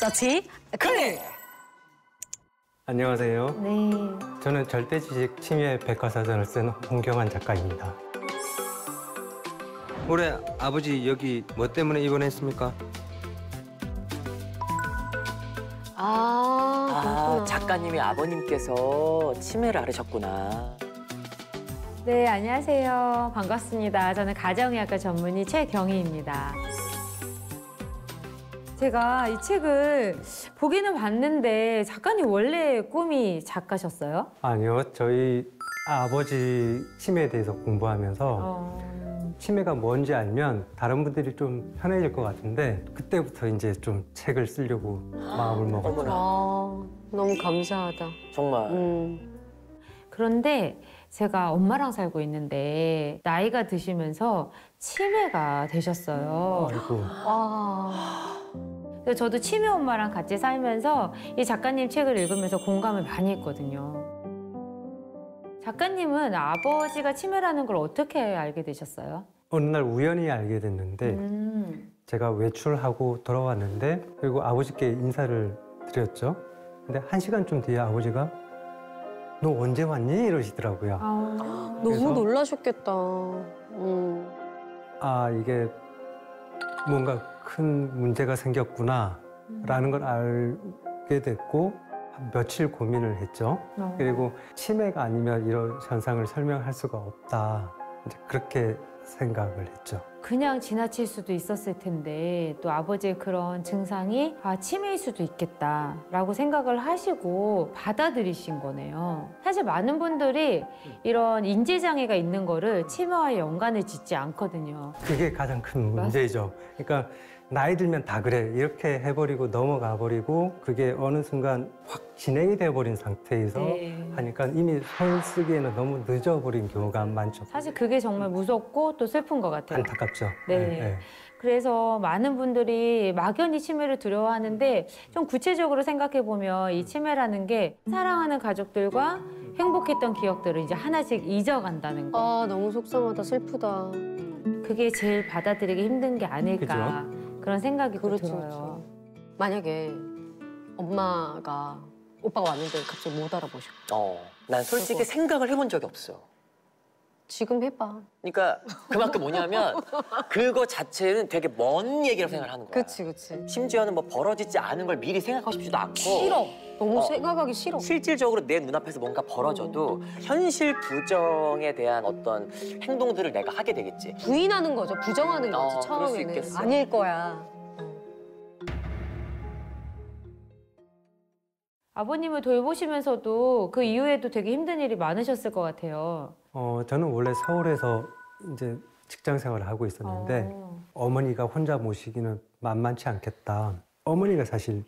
서치 클릭! 안녕하세요. 네. 저는 절대지식 치매 백과사전을 쓴 홍경환 작가입니다. 올해 아버지 여기 뭐 때문에 입원했습니까? 그렇구나. 작가님이 아버님께서 치매를 앓으셨구나. 네, 안녕하세요. 반갑습니다. 저는 가정의학과 전문의 최경희입니다. 제가 이 책을 보기는 봤는데 작가님 원래 꿈이 작가셨어요? 아니요, 저희 아버지 치매에 대해서 공부하면서 치매가 뭔지 알면 다른 분들이 좀 편해질 것 같은데 그때부터 이제 좀 책을 쓰려고 마음을 먹었죠. 너무 감사하다. 정말. 그런데 제가 엄마랑 살고 있는데 나이가 드시면서 치매가 되셨어요. 아이고. 그래서 저도 치매 엄마랑 같이 살면서 이 작가님 책을 읽으면서 공감을 많이 했거든요. 작가님은 아버지가 치매라는 걸 어떻게 알게 되셨어요? 어느 날 우연히 알게 됐는데 제가 외출하고 돌아왔는데 그리고 아버지께 인사를 드렸죠. 근데 1시간쯤 뒤에 아버지가 너 언제 왔니? 이러시더라고요. 너무 놀라셨겠다. 이게 뭔가 큰 문제가 생겼구나 라는 걸 알게 됐고 한 며칠 고민을 했죠. 그리고 치매가 아니면 이런 현상을 설명할 수가 없다. 이제 그렇게 생각을 했죠. 그냥 지나칠 수도 있었을 텐데 또 아버지의 그런 증상이 치매일 수도 있겠다라고 생각을 하시고 받아들이신 거네요. 사실 많은 분들이 이런 인지장애가 있는 거를 치매와 연관을 짓지 않거든요. 그게 가장 큰 문제죠. 그러니까 나이 들면 다 그래 이렇게 해버리고 넘어가 버리고 그게 어느 순간 확 진행이 돼버린 상태에서 하니까 이미 손 쓰기에는 너무 늦어버린 경우가 많죠. 사실 그게 정말 무섭고 또 슬픈 것 같아요. 안타깝죠. 네. 그래서 많은 분들이 막연히 치매를 두려워하는데 좀 구체적으로 생각해보면 이 치매라는 게 사랑하는 가족들과 행복했던 기억들을 이제 하나씩 잊어간다는 거. 너무 속상하다, 슬프다. 그게 제일 받아들이기 힘든 게 아닐까. 그죠? 그런 생각이 또 그렇죠, 들어요. 그렇죠. 만약에 엄마가 오빠가 왔는데 갑자기 못 알아보셔. 난 솔직히 생각을 해본 적이 없어. 지금 해봐. 그러니까 그만큼 뭐냐면 그거 자체는 되게 먼 얘기라고 생각을 하는 거야. 그치. 심지어는 뭐 벌어지지 않은 걸 미리 생각하고 싶지도 않고. 싫어. 너무 생각하기 싫어. 실질적으로 내 눈앞에서 뭔가 벌어져도 현실 부정에 대한 어떤 행동들을 내가 하게 되겠지. 부인하는 거죠. 부정하는 거지, 그럴 수 처음에는. 있겠어. 아닐 거야. 아버님을 돌보시면서도 그 이후에도 되게 힘든 일이 많으셨을 것 같아요. 저는 원래 서울에서 이제 직장 생활을 하고 있었는데 어머니가 혼자 모시기는 만만치 않겠다. 어머니가 사실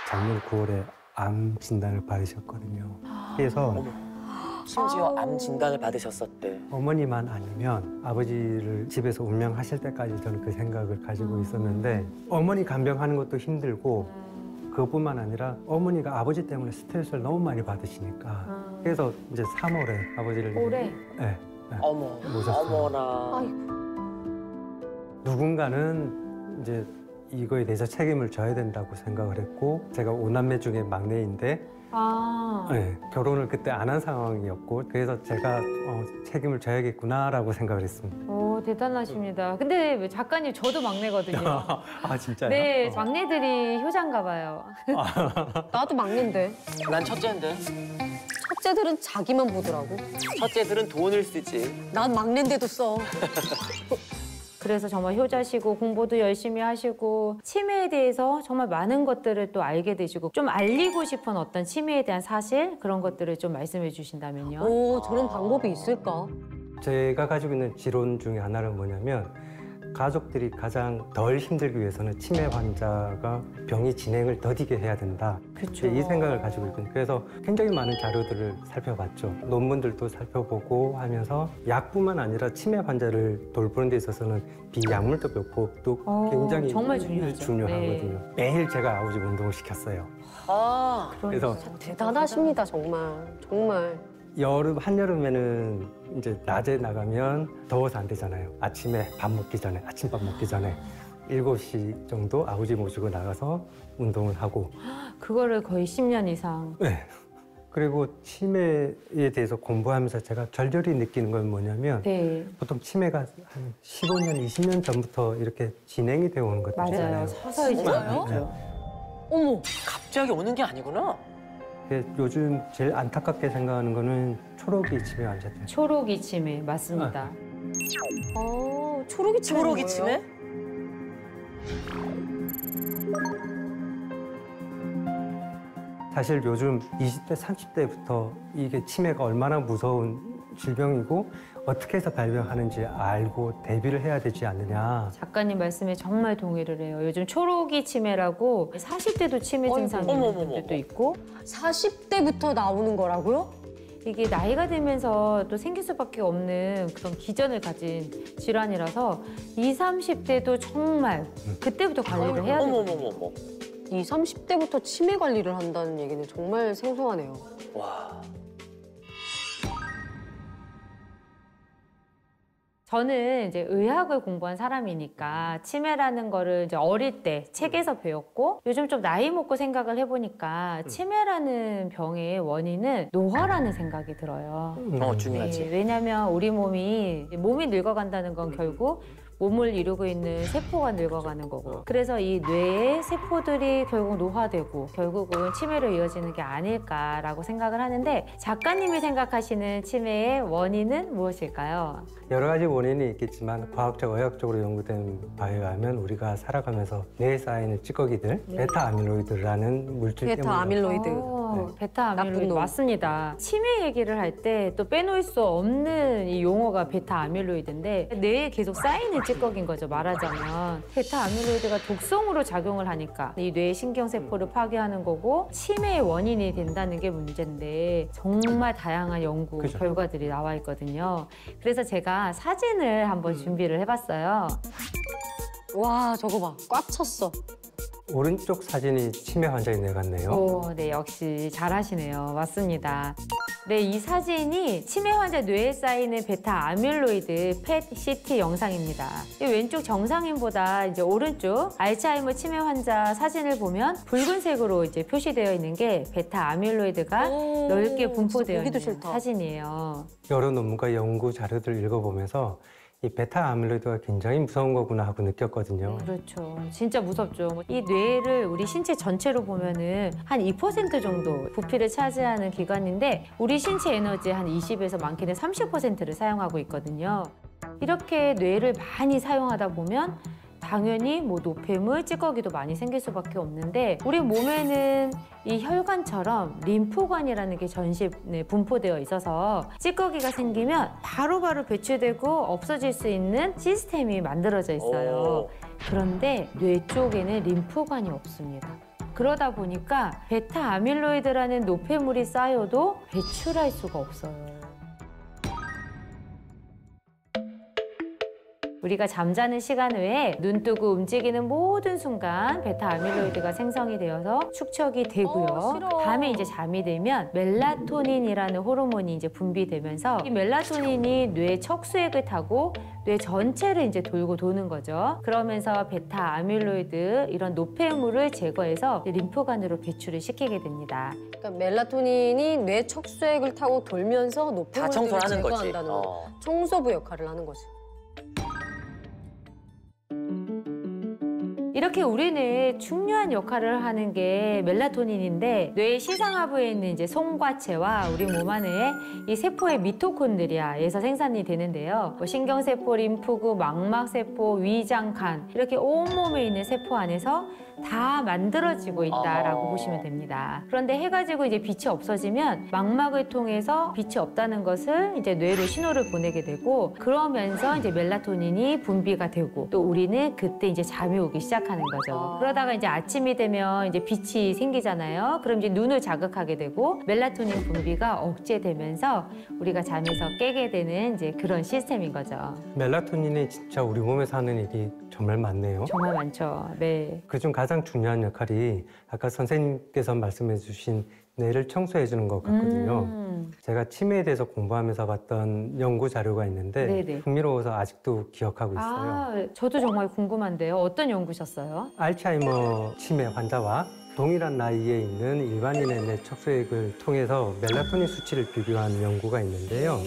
작년 9월에 암 진단을 받으셨거든요. 그래서 심지어 암 진단을 받으셨었대. 어머니만 아니면 아버지를 집에서 운명하실 때까지 저는 그 생각을 가지고 있었는데 어머니 간병하는 것도 힘들고 그것뿐만 아니라 어머니가 아버지 때문에 스트레스를 너무 많이 받으시니까 그래서 이제 3월에 아버지를 올해? 네, 어머, 모셨어요. 어머나. 누군가는 이제 이거에 대해서 책임을 져야 된다고 생각을 했고 제가 5남매 중에 막내인데 네, 결혼을 그때 안 한 상황이었고 그래서 제가 책임을 져야겠구나라고 생각을 했습니다. 오, 대단하십니다. 근데 작가님 저도 막내거든요. 진짜요? 네, 막내들이 효자인가 봐요. 나도 막내인데. 난 첫째인데. 첫째들은 자기만 보더라고. 첫째들은 돈을 쓰지. 난 막내인데도 써. 그래서 정말 효자시고 공부도 열심히 하시고 치매에 대해서 정말 많은 것들을 또 알게 되시고 좀 알리고 싶은 어떤 치매에 대한 사실 그런 것들을 좀 말씀해 주신다면요. 저런 방법이 있을까? 제가 가지고 있는 지론 중에 하나는 뭐냐면 가족들이 가장 덜 힘들기 위해서는 치매 환자가 병이 진행을 더디게 해야 된다. 그쵸. 이 생각을 가지고 있거든요. 그래서 굉장히 많은 자료들을 살펴봤죠. 논문들도 살펴보고 하면서 약뿐만 아니라 치매 환자를 돌보는 데 있어서는 비약물적 요법도 굉장히 정말 중요하죠. 중요하거든요. 매일 제가 아버지 운동을 시켰어요. 그래서 대단하십니다, 정말. 정말. 한여름에는 이제 낮에 나가면 더워서 안 되잖아요. 아침에 밥 먹기 전에, 아침밥 먹기 전에. 7시 정도 아버지 모시고 나가서 운동을 하고 그거를 거의 10년 이상. 네. 그리고 치매에 대해서 공부하면서 제가 절절히 느끼는 건 뭐냐면 네, 보통 치매가 한 15년, 20년 전부터 이렇게 진행이 되어 오는 것들이잖아요. 맞아요. 서서히 진짜요? 진행되죠. 어머. 갑자기 오는 게 아니구나. 요즘 제일 안타깝게 생각하는 거는 초록이 치매 환자들. 초록이 치매 맞습니다. 초록이 치매. 초록이 치매? 사실 요즘 20대, 30대부터 이게 치매가 얼마나 무서운 질병이고 어떻게 해서 발병하는지 알고 대비를 해야 되지 않느냐. 작가님 말씀에 정말 동의를 해요. 요즘 초록이 치매라고 40대도 치매 증상이 있는 어머머머머. 분들도 있고 40대부터 나오는 거라고요? 이게 나이가 들면서 또 생길 수밖에 없는 그런 기전을 가진 질환이라서 20, 30대도 정말 그때부터 관리를 해야 돼요. 어머머머머. 20, 30대부터 치매 관리를 한다는 얘기는 정말 생소하네요. 와. 저는 이제 의학을 공부한 사람이니까 치매라는 거를 이제 어릴 때 책에서 배웠고 요즘 좀 나이 먹고 생각을 해보니까 치매라는 병의 원인은 노화라는 생각이 들어요. 중요하지. 네, 왜냐하면 우리 몸이 늙어간다는 건 결국 몸을 이루고 있는 세포가 늙어가는 거고 그래서 이 뇌의 세포들이 결국 노화되고 결국은 치매로 이어지는 게 아닐까라고 생각을 하는데 작가님이 생각하시는 치매의 원인은 무엇일까요? 여러 가지 원인이 있겠지만 과학적, 의학적으로 연구된 바에 의하면 우리가 살아가면서 뇌에 쌓이는 찌꺼기들, 베타 아밀로이드라는 물질 때문에 베타 아밀로이드. 베타 나쁜 아밀로이드 놈. 맞습니다. 치매 얘기를 할 때 또 빼놓을 수 없는 이 용어가 베타 아밀로이드인데 뇌에 계속 쌓이는 찌꺼기인 거죠, 말하자면. 베타 아밀로이드가 독성으로 작용을 하니까 이 뇌 신경세포를 파괴하는 거고 치매의 원인이 된다는 게 문제인데 정말 다양한 연구 그죠. 결과들이 나와 있거든요. 그래서 제가 사진을 한번 준비를 해봤어요. 와, 저거 봐. 꽉 찼어. 오른쪽 사진이 치매 환자인 애 같네요. 오, 네, 역시 잘하시네요. 맞습니다. 네, 이 사진이 치매 환자 뇌에 쌓이는 베타 아밀로이드 펫-CT 영상입니다. 이 왼쪽 정상인보다 이제 오른쪽 알츠하이머 치매 환자 사진을 보면 붉은색으로 이제 표시되어 있는 게 베타 아밀로이드가 오, 넓게 분포되어 진짜 보기도 있는 싫다. 사진이에요. 여러 논문과 연구 자료들을 읽어보면서 이 베타 아밀로이드가 굉장히 무서운 거구나 하고 느꼈거든요. 그렇죠. 진짜 무섭죠. 이 뇌를 우리 신체 전체로 보면은 한 2% 정도 부피를 차지하는 기관인데 우리 신체 에너지의 한 20에서 많게는 30%를 사용하고 있거든요. 이렇게 뇌를 많이 사용하다 보면 당연히 뭐 노폐물, 찌꺼기도 많이 생길 수밖에 없는데 우리 몸에는 이 혈관처럼 림프관이라는 게 전신에 분포되어 있어서 찌꺼기가 생기면 바로바로 배출되고 없어질 수 있는 시스템이 만들어져 있어요. 그런데 뇌 쪽에는 림프관이 없습니다. 그러다 보니까 베타 아밀로이드라는 노폐물이 쌓여도 배출할 수가 없어요. 우리가 잠자는 시간 외에 눈 뜨고 움직이는 모든 순간 베타 아밀로이드가 생성이 되어서 축적이 되고요. 싫어. 밤에 이제 잠이 들면 멜라토닌이라는 호르몬이 이제 분비되면서 이 멜라토닌이 뇌 척수액을 타고 뇌 전체를 이제 돌고 도는 거죠. 그러면서 베타 아밀로이드 이런 노폐물을 제거해서 림프관으로 배출을 시키게 됩니다. 그러니까 멜라토닌이 뇌 척수액을 타고 돌면서 다 노폐물들을 청소를 하는 거지. 제거한다는 거. 청소부 역할을 하는 거지. 이렇게 우리 뇌에 중요한 역할을 하는 게 멜라토닌인데 뇌의 시상하부에 있는 이제 송과체와 우리 몸 안에 이 세포의 미토콘드리아에서 생산이 되는데요. 뭐 신경세포, 림프구, 망막세포, 위장, 간 이렇게 온몸에 있는 세포 안에서 다 만들어지고 있다라고 보시면 됩니다. 그런데 해가 지고 이제 빛이 없어지면 망막을 통해서 빛이 없다는 것을 이제 뇌로 신호를 보내게 되고 그러면서 이제 멜라토닌이 분비가 되고 또 우리는 그때 이제 잠이 오기 시작하는 거죠. 그러다가 이제 아침이 되면 이제 빛이 생기잖아요. 그럼 이제 눈을 자극하게 되고 멜라토닌 분비가 억제되면서 우리가 잠에서 깨게 되는 이제 그런 시스템인 거죠. 멜라토닌이 진짜 우리 몸에서 하는 일이 정말 많네요. 정말 많죠. 네. 그중 가장 가장 중요한 역할이 아까 선생님께서 말씀해 주신 뇌를 청소해 주는 것 같거든요. 제가 치매에 대해서 공부하면서 봤던 연구 자료가 있는데 네네. 흥미로워서 아직도 기억하고 있어요. 아, 저도 정말 궁금한데요. 어떤 연구셨어요? 알츠하이머 치매 환자와 동일한 나이에 있는 일반인의 뇌 척수액을 통해서 멜라토닌 수치를 비교한 연구가 있는데요.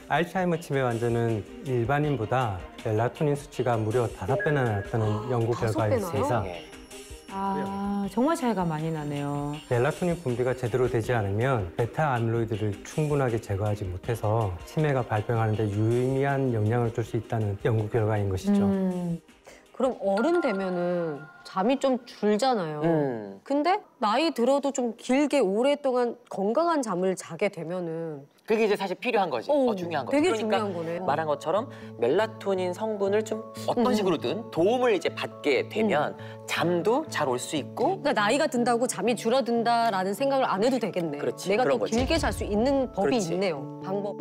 알츠하이머 치매 환자는 일반인보다 멜라토닌 수치가 무려 5배나 낮다는 연구 결과가 5배나요? 있습니다. 세상에. 아, 정말 차이가 많이 나네요. 멜라토닌 분비가 제대로 되지 않으면 베타 아밀로이드를 충분하게 제거하지 못해서 치매가 발병하는 데 유의미한 영향을 줄 수 있다는 연구 결과인 것이죠. 그럼 어른 되면은 잠이 좀 줄잖아요. 근데 나이 들어도 좀 길게 오랫동안 건강한 잠을 자게 되면은 그게 이제 사실 필요한 거지. 중요한 거지. 되게 그러니까 중요한 거네. 말한 것처럼 멜라토닌 성분을 좀 어떤 식으로든 도움을 이제 받게 되면 잠도 잘 올 수 있고 그러니까 나이가 든다고 잠이 줄어든다라는 생각을 안 해도 되겠네. 그렇지, 내가 그런 또 거지. 길게 잘 수 있는 법이 그렇지. 있네요. 방법.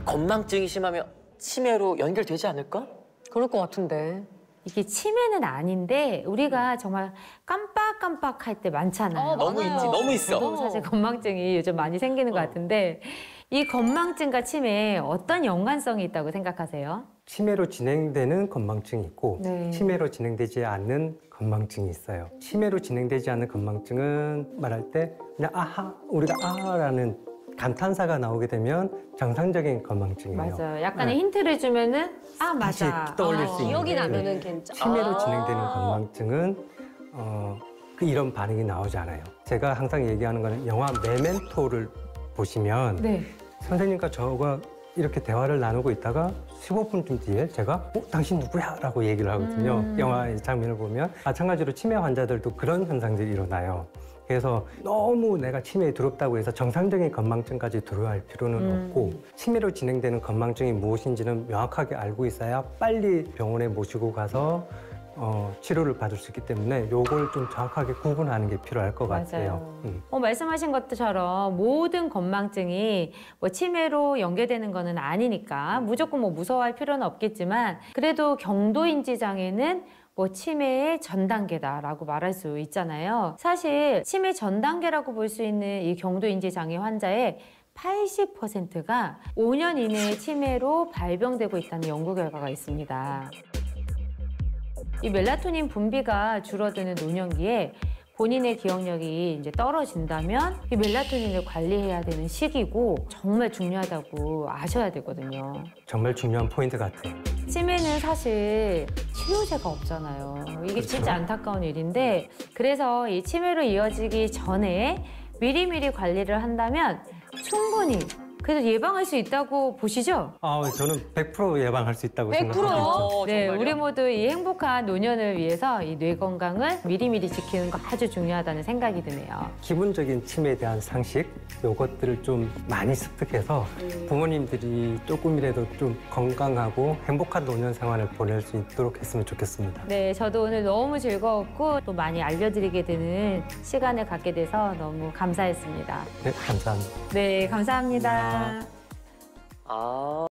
건망증이 심하면 치매로 연결되지 않을까? 그럴 것 같은데. 이게 치매는 아닌데 우리가 정말 깜빡깜빡할 때 많잖아요. 너무 많아요. 있지, 너무 있어. 저도 사실 건망증이 요즘 많이 생기는 것 같은데 이 건망증과 치매에 어떤 연관성이 있다고 생각하세요? 치매로 진행되는 건망증이 있고 네. 치매로 진행되지 않는 건망증이 있어요. 치매로 진행되지 않는 건망증은 말할 때 그냥 아하, 우리가 아하라는 감탄사가 나오게 되면 정상적인 건망증이에요. 맞아요. 약간의 네. 힌트를 주면은 아 다시 맞아. 떠올릴 수 있는 기억이 네. 나면은 괜찮아. 치매로 진행되는 건망증은 이런 반응이 나오지 않아요. 제가 항상 얘기하는 거는 영화 메멘토를 보시면 네. 선생님과 저가 이렇게 대화를 나누고 있다가 15분쯤 뒤에 제가 당신 누구야? 라고 얘기를 하거든요. 영화의 장면을 보면 마찬가지로 치매 환자들도 그런 현상들이 일어나요. 그래서 너무 내가 치매에 두렵다고 해서 정상적인 건망증까지 두려워할 필요는 없고 치매로 진행되는 건망증이 무엇인지는 명확하게 알고 있어야 빨리 병원에 모시고 가서 치료를 받을 수 있기 때문에 요걸 좀 정확하게 구분하는 게 필요할 것 같아요. 말씀하신 것처럼 모든 건망증이 뭐 치매로 연계되는 거는 아니니까 무조건 뭐 무서워할 필요는 없겠지만 그래도 경도인지 장애는 뭐 치매의 전 단계다라고 말할 수 있잖아요. 사실 치매 전 단계라고 볼 수 있는 이 경도인지 장애 환자의 80%가 5년 이내에 치매로 발병되고 있다는 연구 결과가 있습니다. 이 멜라토닌 분비가 줄어드는 노년기에 본인의 기억력이 이제 떨어진다면 이 멜라토닌을 관리해야 되는 시기고 정말 중요하다고 아셔야 되거든요. 정말 중요한 포인트 같아요. 치매는 사실 치료제가 없잖아요. 이게 진짜 안타까운 일인데 그래서 이 치매로 이어지기 전에 미리미리 관리를 한다면 충분히 그래도 예방할 수 있다고 보시죠? 저는 100% 예방할 수 있다고 100%? 생각합니다. 네, 정말요? 우리 모두 이 행복한 노년을 위해서 이 뇌 건강을 미리미리 지키는 거 아주 중요하다는 생각이 드네요. 기본적인 치매에 대한 상식, 요것들을 좀 많이 습득해서 부모님들이 조금이라도 좀 건강하고 행복한 노년 생활을 보낼 수 있도록 했으면 좋겠습니다. 네, 저도 오늘 너무 즐거웠고 또 많이 알려드리게 되는 시간을 갖게 돼서 너무 감사했습니다. 네, 감사합니다. 네, 감사합니다. 아.